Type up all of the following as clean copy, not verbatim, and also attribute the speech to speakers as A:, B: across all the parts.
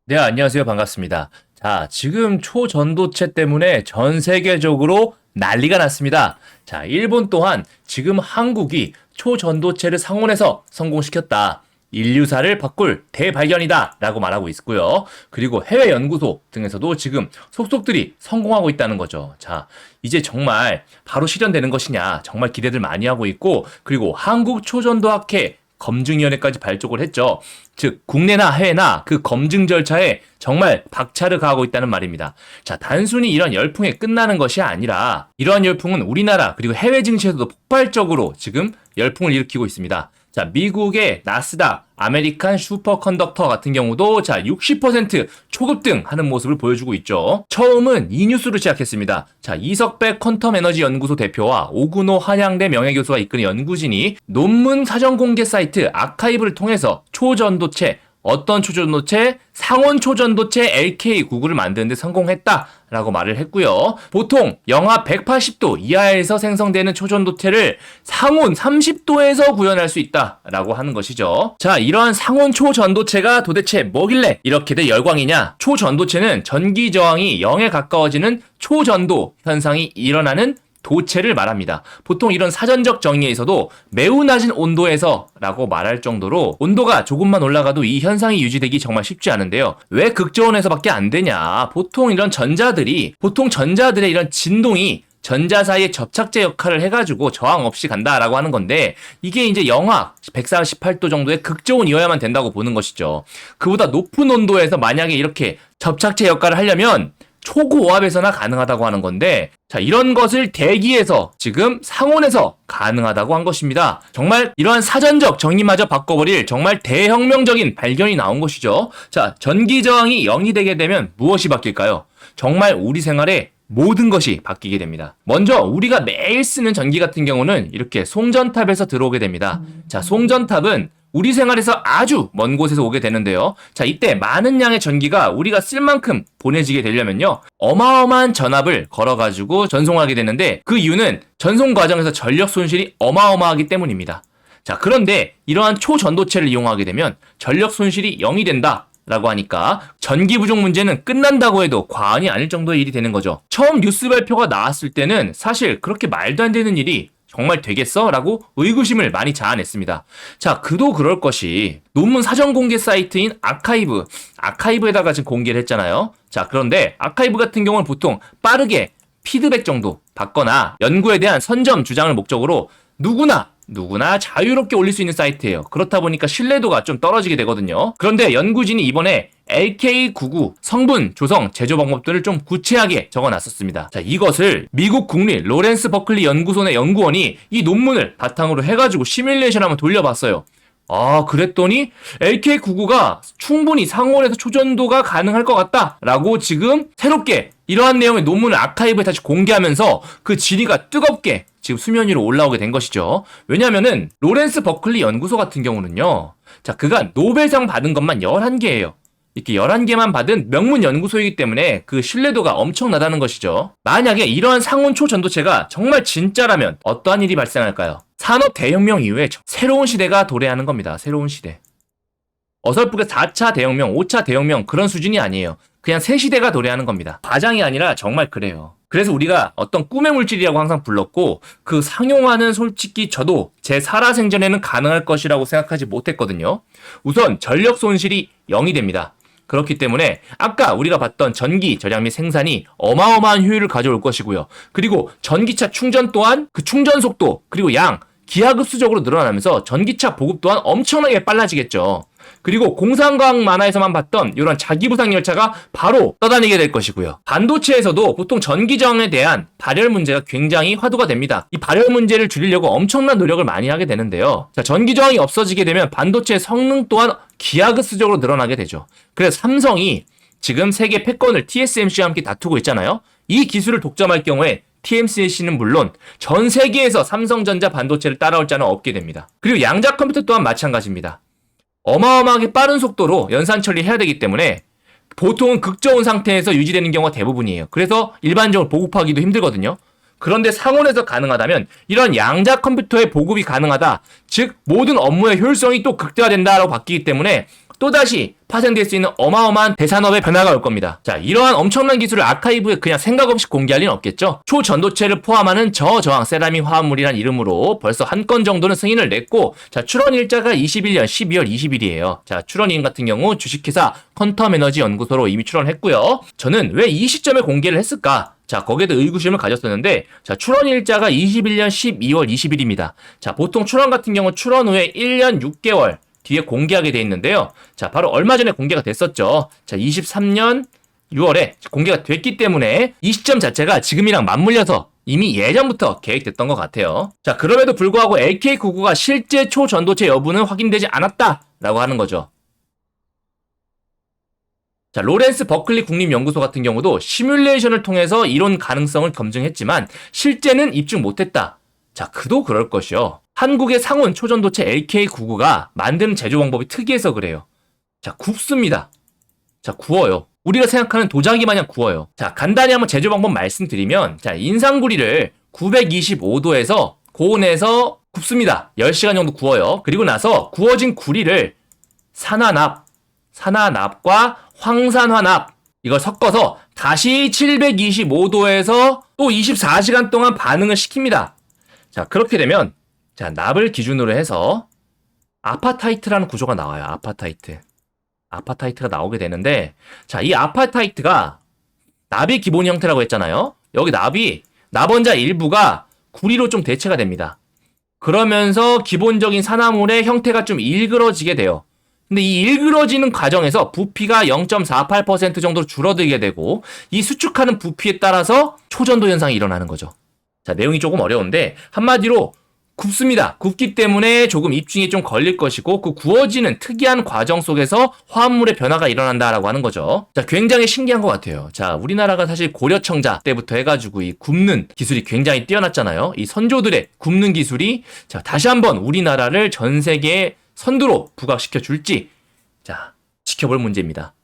A: 네, 안녕하세요. 반갑습니다. 자, 지금 초전도체 때문에 전 세계적으로 난리가 났습니다. 자, 일본 또한 지금 한국이 초전도체를 상온에서 성공시켰다. 인류사를 바꿀 대발견이다. 라고 말하고 있고요. 그리고 해외 연구소 등에서도 지금 속속들이 성공하고 있다는 거죠. 자, 이제 정말 바로 실현되는 것이냐. 정말 기대들 많이 하고 있고, 그리고 한국 초전도학회 검증위원회까지 발족을 했죠. 즉 국내나 해외나 그 검증 절차에 정말 박차를 가하고 있다는 말입니다. 자, 단순히 이런 열풍에 끝나는 것이 아니라 이러한 열풍은 우리나라 그리고 해외 증시에서도 폭발적으로 지금 열풍을 일으키고 있습니다. 자, 미국의 나스닥, 아메리칸 슈퍼컨덕터 같은 경우도 자, 60% 초급등 하는 모습을 보여주고 있죠. 처음은 이 뉴스로 시작했습니다. 자, 이석배 퀀텀 에너지 연구소 대표와 오근호 한양대 명예교수가 이끄는 연구진이 논문 사전 공개 사이트 아카이브를 통해서 초전도체, 어떤 초전도체? 상온 초전도체 LK99를 만드는데 성공했다라고 말을 했고요. 보통 영하 180도 이하에서 생성되는 초전도체를 상온 30도에서 구현할 수 있다라고 하는 것이죠. 자, 이러한 상온 초전도체가 도대체 뭐길래 이렇게들 열광이냐? 초전도체는 전기 저항이 0에 가까워지는 초전도 현상이 일어나는 도체를 말합니다. 보통 이런 사전적 정의에서도 매우 낮은 온도에서 라고 말할 정도로 온도가 조금만 올라가도 이 현상이 유지되기 정말 쉽지 않은데요. 왜 극저온에서밖에 안 되냐? 보통 전자들의 이런 진동이 전자 사이의 접착제 역할을 해가지고 저항 없이 간다라고 하는 건데, 이게 이제 영하 148도 정도의 극저온이어야만 된다고 보는 것이죠. 그보다 높은 온도에서 만약에 이렇게 접착제 역할을 하려면 초고압에서나 가능하다고 하는 건데, 자, 이런 것을 대기에서 지금 상온에서 가능하다고 한 것입니다. 정말 이러한 사전적 정의마저 바꿔버릴 정말 대혁명적인 발견이 나온 것이죠. 자, 전기 저항이 0이 되게 되면 무엇이 바뀔까요? 정말 우리 생활에 모든 것이 바뀌게 됩니다. 먼저 우리가 매일 쓰는 전기 같은 경우는 이렇게 송전탑에서 들어오게 됩니다. 자, 송전탑은 우리 생활에서 아주 먼 곳에서 오게 되는데요. 자, 이때 많은 양의 전기가 우리가 쓸 만큼 보내지게 되려면요, 어마어마한 전압을 걸어가지고 전송하게 되는데, 그 이유는 전송 과정에서 전력 손실이 어마어마하기 때문입니다. 자, 그런데 이러한 초전도체를 이용하게 되면 전력 손실이 0이 된다 라고 하니까 전기 부족 문제는 끝난다고 해도 과언이 아닐 정도의 일이 되는 거죠. 처음 뉴스 발표가 나왔을 때는 사실 그렇게 말도 안 되는 일이 정말 되겠어? 라고 의구심을 많이 자아냈습니다. 자, 그도 그럴 것이 논문 사전 공개 사이트인 아카이브에다가 지금 공개를 했잖아요. 자, 그런데 아카이브 같은 경우는 보통 빠르게 피드백 정도 받거나 연구에 대한 선점 주장을 목적으로 누구나 자유롭게 올릴 수 있는 사이트예요. 그렇다 보니까 신뢰도가 좀 떨어지게 되거든요. 그런데 연구진이 이번에 LK99 성분, 조성, 제조 방법들을 좀 구체하게 적어놨었습니다. 자, 이것을 미국 국립 로렌스 버클리 연구소 내 연구원이 이 논문을 바탕으로 해가지고 시뮬레이션 한번 돌려봤어요. 그랬더니 LK99가 충분히 상온에서 초전도가 가능할 것 같다라고 지금 새롭게 이러한 내용의 논문을 아카이브에 다시 공개하면서 그 질의가 뜨겁게 지금 수면 위로 올라오게 된 것이죠. 왜냐면은 로렌스 버클리 연구소 같은 경우는요, 자, 그간 노벨상 받은 것만 11개예요. 이렇게 11개만 받은 명문 연구소이기 때문에 그 신뢰도가 엄청나다는 것이죠. 만약에 이러한 상온 초전도체가 정말 진짜라면 어떠한 일이 발생할까요? 산업 대혁명 이후에 새로운 시대가 도래하는 겁니다. 새로운 시대. 어설프게 4차 대혁명, 5차 대혁명 그런 수준이 아니에요. 그냥 새 시대가 도래하는 겁니다. 과장이 아니라 정말 그래요. 그래서 우리가 어떤 꿈의 물질이라고 항상 불렀고, 그 상용화는 솔직히 저도 제 살아생전에는 가능할 것이라고 생각하지 못했거든요. 우선 전력 손실이 0이 됩니다. 그렇기 때문에 아까 우리가 봤던 전기 절약 및 생산이 어마어마한 효율을 가져올 것이고요. 그리고 전기차 충전 또한 그 충전 속도 그리고 양 기하급수적으로 늘어나면서 전기차 보급 또한 엄청나게 빨라지겠죠. 그리고 공상과학 만화에서만 봤던 이런 자기부상 열차가 바로 떠다니게 될 것이고요. 반도체에서도 보통 전기 저항에 대한 발열 문제가 굉장히 화두가 됩니다. 이 발열 문제를 줄이려고 엄청난 노력을 많이 하게 되는데요. 자, 전기 저항이 없어지게 되면 반도체의 성능 또한 기하급수적으로 늘어나게 되죠. 그래서 삼성이 지금 세계 패권을 TSMC와 함께 다투고 있잖아요. 이 기술을 독점할 경우에 TSMC는 물론 전 세계에서 삼성전자 반도체를 따라올 자는 없게 됩니다. 그리고 양자 컴퓨터 또한 마찬가지입니다. 어마어마하게 빠른 속도로 연산 처리해야 되기 때문에 보통은 극저온 상태에서 유지되는 경우가 대부분이에요. 그래서 일반적으로 보급하기도 힘들거든요. 그런데 상온에서 가능하다면 이런 양자 컴퓨터의 보급이 가능하다. 즉 모든 업무의 효율성이 또 극대화된다라고 바뀌기 때문에 또다시 파생될 수 있는 어마어마한 대산업의 변화가 올 겁니다. 자, 이러한 엄청난 기술을 아카이브에 그냥 생각 없이 공개할 리는 없겠죠. 초전도체를 포함하는 저저항 세라믹 화합물이란 이름으로 벌써 한 건 정도는 승인을 냈고, 자, 출원 일자가 21년 12월 20일이에요. 자, 출원인 같은 경우 주식회사 퀀텀 에너지 연구소로 이미 출원했고요. 저는 왜 이 시점에 공개를 했을까? 자, 거기에도 의구심을 가졌었는데, 자, 출원 일자가 21년 12월 20일입니다. 자, 보통 출원 같은 경우 출원 후에 1년 6개월 뒤에 공개하게 돼 있는데요. 자, 바로 얼마 전에 공개가 됐었죠. 자, 23년 6월에 공개가 됐기 때문에 이 시점 자체가 지금이랑 맞물려서 이미 예전부터 계획됐던 것 같아요. 자, 그럼에도 불구하고 LK99가 실제 초전도체 여부는 확인되지 않았다라고 하는 거죠. 자, 로렌스 버클리 국립연구소 같은 경우도 시뮬레이션을 통해서 이론 가능성을 검증했지만 실제는 입증 못했다. 자, 그도 그럴 것이요. 한국의 상온 초전도체 LK99가 만드는 제조 방법이 특이해서 그래요. 자, 굽습니다. 자, 구워요. 우리가 생각하는 도자기 마냥 구워요. 자, 간단히 한번 제조 방법 말씀드리면, 자, 인상구리를 925도에서 고온에서 굽습니다. 10시간 정도 구워요. 그리고 나서 구워진 구리를 산화납과 황산화납 이걸 섞어서 다시 725도에서 또 24시간 동안 반응을 시킵니다. 자, 그렇게 되면 자, 납을 기준으로 해서 아파타이트라는 구조가 나와요. 아파타이트가 나오게 되는데, 자, 이 아파타이트가 납이 기본 형태라고 했잖아요. 여기 납원자 일부가 구리로 좀 대체가 됩니다. 그러면서 기본적인 산화물의 형태가 좀 일그러지게 돼요. 근데 이 일그러지는 과정에서 부피가 0.48% 정도로 줄어들게 되고, 이 수축하는 부피에 따라서 초전도 현상이 일어나는 거죠. 자, 내용이 조금 어려운데 한마디로 굽습니다. 굽기 때문에 조금 입증이 좀 걸릴 것이고, 그 구워지는 특이한 과정 속에서 화합물의 변화가 일어난다라고 하는 거죠. 자, 굉장히 신기한 것 같아요. 자, 우리나라가 사실 고려청자 때부터 해가지고 이 굽는 기술이 굉장히 뛰어났잖아요. 이 선조들의 굽는 기술이 자, 다시 한번 우리나라를 전 세계의 선두로 부각시켜 줄지, 자, 지켜볼 문제입니다.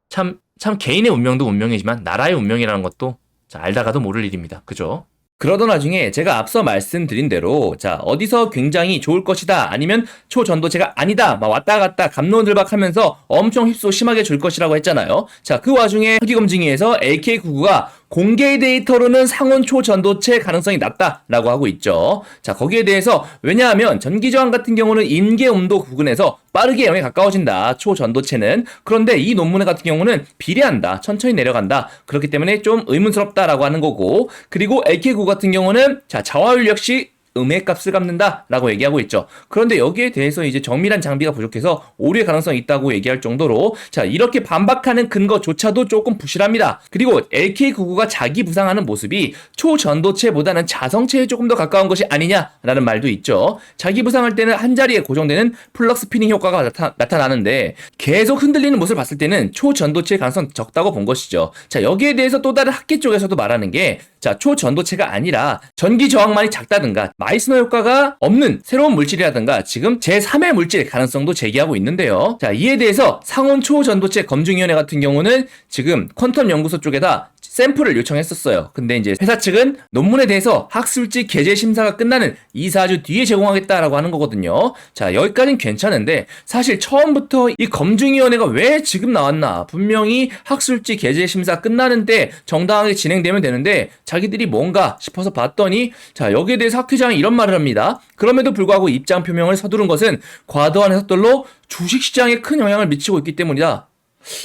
A: 참 개인의 운명도 운명이지만 나라의 운명이라는 것도 자, 알다가도 모를 일입니다. 그죠? 그러던 와중에 제가 앞서 말씀드린 대로 자, 어디서 굉장히 좋을 것이다 아니면 초전도체가 아니다 막 왔다 갔다 갑론을박하면서 엄청 휩소 심하게 줄 것이라고 했잖아요. 자, 그 와중에 학위검증위에서 LK99가 공개 데이터로는 상온 초전도체 가능성이 낮다라고 하고 있죠. 자, 거기에 대해서 왜냐하면 전기저항 같은 경우는 인계온도 부근에서 빠르게 0에 가까워진다. 초전도체는. 그런데 이 논문 같은 경우는 비례한다. 천천히 내려간다. 그렇기 때문에 좀 의문스럽다라고 하는 거고, 그리고 LK99 같은 경우는 자, 자화율 역시 음의 값을 갚는다라고 얘기하고 있죠. 그런데 여기에 대해서 이제 정밀한 장비가 부족해서 오류의 가능성이 있다고 얘기할 정도로 자, 이렇게 반박하는 근거조차도 조금 부실합니다. 그리고 LK99가 자기 부상하는 모습이 초전도체보다는 자성체에 조금 더 가까운 것이 아니냐라는 말도 있죠. 자기 부상할 때는 한 자리에 고정되는 플럭스 피닝 효과가 나타나는데 계속 흔들리는 모습을 봤을 때는 초전도체의 가능성 적다고 본 것이죠. 자, 여기에 대해서 또 다른 학계 쪽에서도 말하는 게 자, 초전도체가 아니라 전기 저항만이 작다든가 마이스너 효과가 없는 새로운 물질이라든가 지금 제3의 물질의 가능성도 제기하고 있는데요. 자, 이에 대해서 상온 초전도체 검증위원회 같은 경우는 지금 퀀텀 연구소 쪽에다 샘플을 요청했었어요. 근데 이제 회사 측은 논문에 대해서 학술지 게재 심사가 끝나는 2-4주 뒤에 제공하겠다라고 하는 거거든요. 자, 여기까지는 괜찮은데 사실 처음부터 이 검증위원회가 왜 지금 나왔나? 분명히 학술지 게재 심사 끝나는 때 정당하게 진행되면 되는데 자기들이 뭔가 싶어서 봤더니 자, 여기에 대해서 학 회장이 이런 말을 합니다. 그럼에도 불구하고 입장 표명을 서두른 것은 과도한 해석들로 주식시장에 큰 영향을 미치고 있기 때문이다.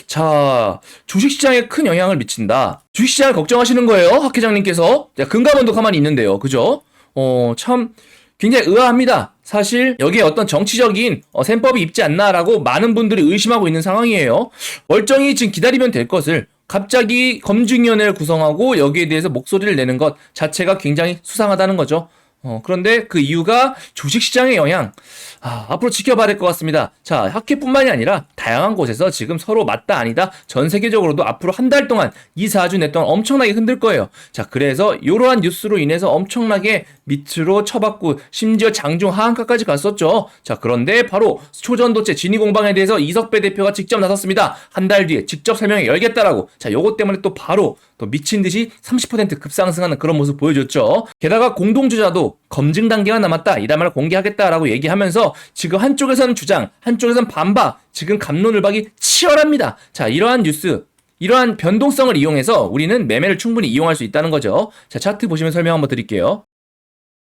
A: 자, 주식시장에 큰 영향을 미친다. 주식시장을 걱정하시는 거예요, 학 회장님께서. 자, 금감원도 가만히 있는데요. 그죠? 참 굉장히 의아합니다. 사실 여기에 어떤 정치적인 셈법이 있지 않나라고 많은 분들이 의심하고 있는 상황이에요. 멀쩡히 지금 기다리면 될 것을 갑자기 검증위원회를 구성하고 여기에 대해서 목소리를 내는 것 자체가 굉장히 수상하다는 거죠. 그런데 그 이유가 주식시장의 영향. 앞으로 지켜봐야 될 것 같습니다. 자, 학회뿐만이 아니라 다양한 곳에서 지금 서로 맞다 아니다 전 세계적으로도 앞으로 한 달 동안 2-4주 내 동안 엄청나게 흔들 거예요. 자, 그래서 이러한 뉴스로 인해서 엄청나게 밑으로 쳐박고 심지어 장중 하한가까지 갔었죠. 자, 그런데 바로 초전도체 진위공방에 대해서 이석배 대표가 직접 나섰습니다. 한 달 뒤에 직접 설명회 열겠다라고. 자, 요것 때문에 또 바로 또 미친 듯이 30% 급상승하는 그런 모습 보여줬죠. 게다가 공동주자도 아직도 검증 단계가 남았다. 이란 말을 공개하겠다라고 얘기하면서 지금 한쪽에서는 주장, 한쪽에서는 반박, 지금 갑론을박이 치열합니다. 자, 이러한 뉴스, 이러한 변동성을 이용해서 우리는 매매를 충분히 이용할 수 있다는 거죠. 자, 차트 보시면 설명 한번 드릴게요.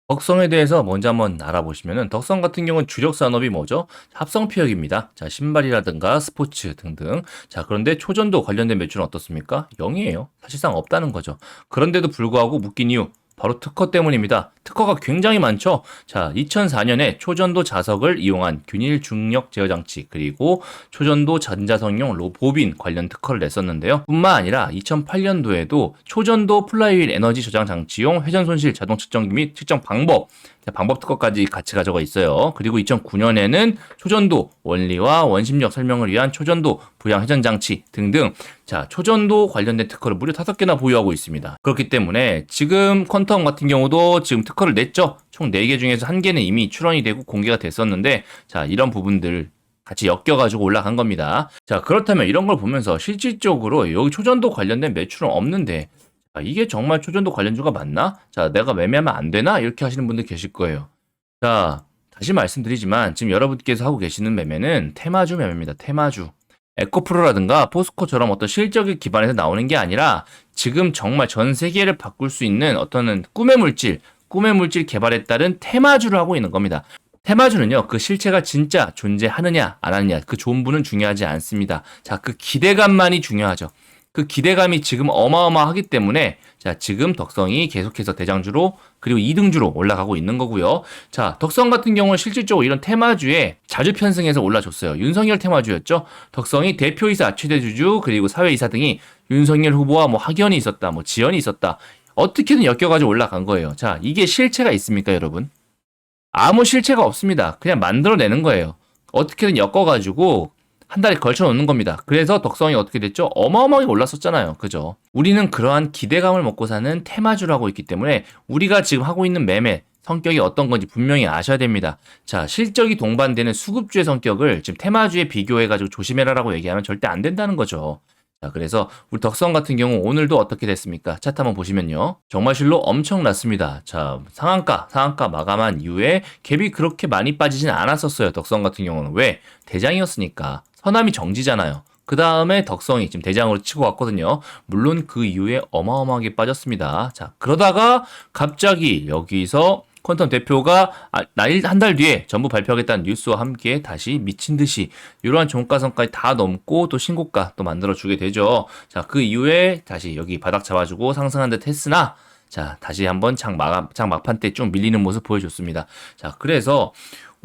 A: 덕성에 대해서 먼저 한번 알아보시면은 덕성 같은 경우는 주력 산업이 뭐죠? 합성 피혁입니다. 자, 신발이라든가 스포츠 등등. 자, 그런데 초전도 관련된 매출은 어떻습니까? 0이에요. 사실상 없다는 거죠. 그런데도 불구하고 묶인 이유 바로 특허 때문입니다. 특허가 굉장히 많죠. 자, 2004년에 초전도 자석을 이용한 균일 중력 제어 장치 그리고 초전도 전자성용 보빈 관련 특허를 냈었는데요. 뿐만 아니라 2008년도에도 초전도 플라이휠 에너지 저장 장치용 회전 손실 자동 측정기 및 측정 방법 특허까지 같이 가져가 있어요. 그리고 2009년에는 초전도 원리와 원심력 설명을 위한 초전도 부양 회전 장치 등등 자, 초전도 관련된 특허를 무려 5개나 보유하고 있습니다. 그렇기 때문에 지금 퀀텀 같은 경우도 지금 특허를 냈죠. 총 4개 중에서 1개는 이미 출원이 되고 공개가 됐었는데 자, 이런 부분들 같이 엮여가지고 올라간 겁니다. 자, 그렇다면 이런 걸 보면서 실질적으로 여기 초전도 관련된 매출은 없는데 이게 정말 초전도 관련주가 맞나? 자, 내가 매매하면 안 되나? 이렇게 하시는 분들 계실 거예요. 자, 다시 말씀드리지만 지금 여러분께서 하고 계시는 매매는 테마주 매매입니다. 테마주. 에코프로라든가 포스코처럼 어떤 실적을 기반해서 나오는 게 아니라 지금 정말 전 세계를 바꿀 수 있는 어떤 꿈의 물질 개발에 따른 테마주를 하고 있는 겁니다. 테마주는요, 그 실체가 진짜 존재하느냐, 안 하느냐, 그 존부는 중요하지 않습니다. 자, 그 기대감만이 중요하죠. 그 기대감이 지금 어마어마하기 때문에 자, 지금 덕성이 계속해서 대장주로 그리고 2등주로 올라가고 있는 거고요. 자, 덕성 같은 경우는 실질적으로 이런 테마주에 자주 편승해서 올라줬어요. 윤석열 테마주였죠. 덕성이 대표이사, 최대주주 그리고 사회이사 등이 윤석열 후보와 뭐 학연이 있었다, 뭐 지연이 있었다. 어떻게든 엮여가지고 올라간 거예요. 자, 이게 실체가 있습니까, 여러분? 아무 실체가 없습니다. 그냥 만들어내는 거예요. 어떻게든 엮어가지고 한 달에 걸쳐 놓는 겁니다. 그래서 덕성이 어떻게 됐죠? 어마어마하게 올랐었잖아요. 그죠? 우리는 그러한 기대감을 먹고 사는 테마주를 하고 있기 때문에 우리가 지금 하고 있는 매매 성격이 어떤 건지 분명히 아셔야 됩니다. 자, 실적이 동반되는 수급주의 성격을 지금 테마주에 비교해가지고 조심해라라고 얘기하면 절대 안 된다는 거죠. 자, 그래서 우리 덕성 같은 경우 오늘도 어떻게 됐습니까? 차트 한번 보시면요. 정말실로 엄청났습니다. 자, 상한가 마감한 이후에 갭이 그렇게 많이 빠지진 않았었어요. 덕성 같은 경우는. 왜? 대장이었으니까. 서남이 정지잖아요. 그 다음에 덕성이 지금 대장으로 치고 왔거든요. 물론 그 이후에 어마어마하게 빠졌습니다. 자, 그러다가 갑자기 여기서 퀀텀 대표가 한 달 뒤에 전부 발표하겠다는 뉴스와 함께 다시 미친 듯이 이러한 종가선까지 다 넘고 또 신고가 또 만들어주게 되죠. 자, 그 이후에 다시 여기 바닥 잡아주고 상승한 듯 했으나 자, 다시 한번 장 막판 때 좀 밀리는 모습 보여줬습니다. 자, 그래서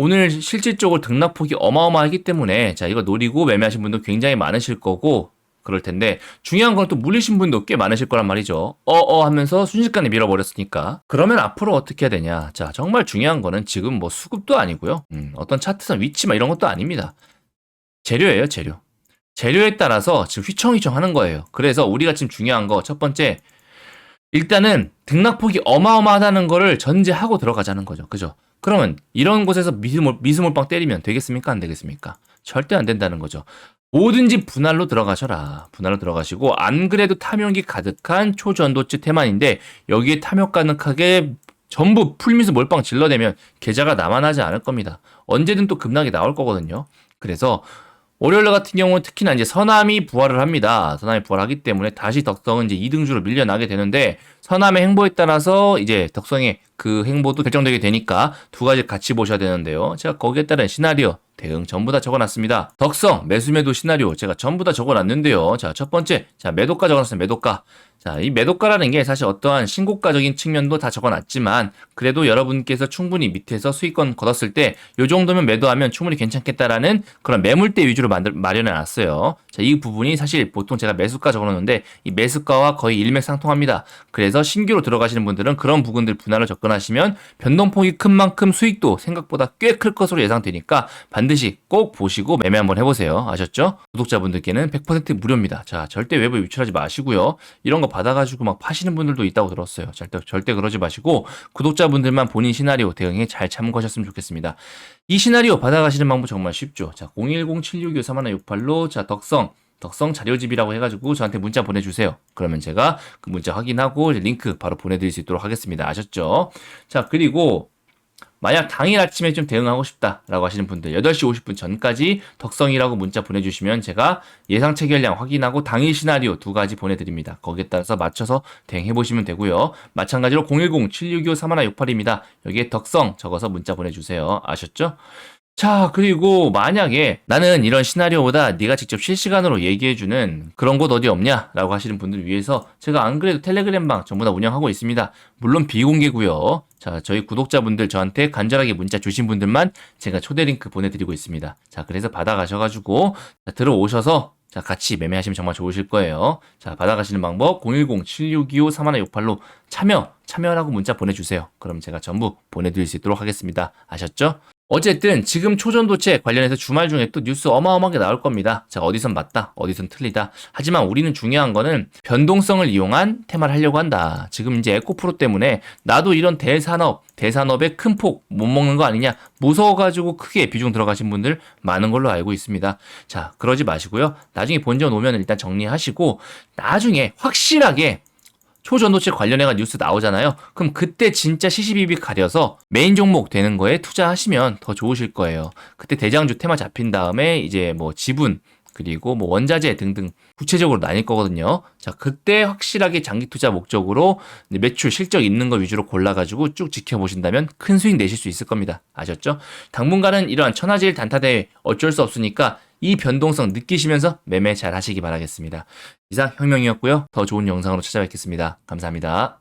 A: 오늘 실질적으로 등락폭이 어마어마하기 때문에 자, 이거 노리고 매매하신 분도 굉장히 많으실 거고 그럴 텐데 중요한 건 또 물리신 분도 꽤 많으실 거란 말이죠. 하면서 순식간에 밀어버렸으니까. 그러면 앞으로 어떻게 해야 되냐. 자, 정말 중요한 거는 지금 뭐 수급도 아니고요. 어떤 차트상 위치 막 이런 것도 아닙니다. 재료예요, 재료. 재료에 따라서 지금 휘청휘청 하는 거예요. 그래서 우리가 지금 중요한 거 첫 번째 일단은 등락폭이 어마어마하다는 거를 전제하고 들어가자는 거죠. 그죠? 그러면 이런 곳에서 미스몰빵 때리면 되겠습니까? 안 되겠습니까? 절대 안 된다는 거죠. 뭐든지 분할로 들어가셔라. 분할로 들어가시고 안 그래도 탐욕이 가득한 초전도체 테마인데 여기에 탐욕 가득하게 전부 풀미스 몰빵 질러대면 계좌가 남아나지 않을 겁니다. 언제든 또 급락이 나올 거거든요. 그래서 월요일 같은 경우는 특히나 이제 서남이 부활을 합니다. 서남이 부활하기 때문에 다시 덕성은 이제 2등주로 밀려나게 되는데 서남의 행보에 따라서 이제 덕성의 그 행보도 결정되게 되니까 두 가지 같이 보셔야 되는데요. 제가 거기에 따른 시나리오 대응 전부 다 적어놨습니다. 덕성 매수매도 시나리오 제가 전부 다 적어놨는데요. 자, 첫 번째, 자, 매도가 적어놨어요. 매도가. 자, 이 매도가라는 게 사실 어떠한 신고가적인 측면도 다 적어놨지만 그래도 여러분께서 충분히 밑에서 수익권 걷었을 때 이 정도면 매도하면 충분히 괜찮겠다라는 그런 매물대 위주로 마련해놨어요. 자, 이 부분이 사실 보통 제가 매수가 적어놓는데 이 매수가와 거의 일맥상통합니다. 그래서 신규로 들어가시는 분들은 그런 부분들 분할을 접근하시면 변동폭이 큰 만큼 수익도 생각보다 꽤 클 것으로 예상되니까 반드시 꼭 보시고 매매 한번 해보세요. 아셨죠? 구독자분들께는 100% 무료입니다. 자, 절대 외부에 유출하지 마시고요. 이런 거 받아가지고 막 파시는 분들도 있다고 들었어요. 절대 그러지 마시고 구독자분들만 본인 시나리오 대응에 잘 참고하셨으면 좋겠습니다. 이 시나리오 받아가시는 방법 정말 쉽죠. 자, 010-762-3168로 자, 덕성 덕성 자료집이라고 해가지고 저한테 문자 보내주세요. 그러면 제가 그 문자 확인하고 이제 링크 바로 보내드릴 수 있도록 하겠습니다. 아셨죠? 자, 그리고 만약 당일 아침에 좀 대응하고 싶다라고 하시는 분들 8시 50분 전까지 덕성이라고 문자 보내주시면 제가 예상 체결량 확인하고 당일 시나리오 2가지 보내드립니다. 거기에 따라서 맞춰서 대응해보시면 되고요. 마찬가지로 010-7625-3168입니다. 여기에 덕성 적어서 문자 보내주세요. 아셨죠? 자, 그리고 만약에 나는 이런 시나리오보다 네가 직접 실시간으로 얘기해주는 그런 곳 어디 없냐? 라고 하시는 분들을 위해서 제가 안 그래도 텔레그램방 전부 다 운영하고 있습니다. 물론 비공개고요. 자, 저희 구독자분들 저한테 간절하게 문자 주신 분들만 제가 초대 링크 보내드리고 있습니다. 자, 그래서 받아가셔가지고 들어오셔서 자, 같이 매매하시면 정말 좋으실 거예요. 자, 받아가시는 방법 010-7625-3168로 참여라고 문자 보내주세요. 그럼 제가 전부 보내드릴 수 있도록 하겠습니다. 아셨죠? 어쨌든 지금 초전도체 관련해서 주말 중에 또 뉴스 어마어마하게 나올 겁니다. 자, 어디선 맞다, 어디선 틀리다. 하지만 우리는 중요한 거는 변동성을 이용한 테마를 하려고 한다. 지금 이제 에코프로 때문에 나도 이런 대산업의 큰 폭 못 먹는 거 아니냐 무서워가지고 크게 비중 들어가신 분들 많은 걸로 알고 있습니다. 자, 그러지 마시고요. 나중에 본전 오면 일단 정리하시고 나중에 확실하게 초전도체 관련해가 뉴스 나오잖아요. 그럼 그때 진짜 시시비비 가려서 메인 종목 되는 거에 투자하시면 더 좋으실 거예요. 그때 대장주 테마 잡힌 다음에 이제 뭐 지분 그리고 뭐 원자재 등등 구체적으로 나뉠 거거든요. 자, 그때 확실하게 장기 투자 목적으로 매출 실적 있는 거 위주로 골라가지고 쭉 지켜보신다면 큰 수익 내실 수 있을 겁니다. 아셨죠? 당분간은 이러한 천하제일 단타대회 어쩔 수 없으니까 이 변동성 느끼시면서 매매 잘 하시기 바라겠습니다. 이상 혁명이었고요. 더 좋은 영상으로 찾아뵙겠습니다. 감사합니다.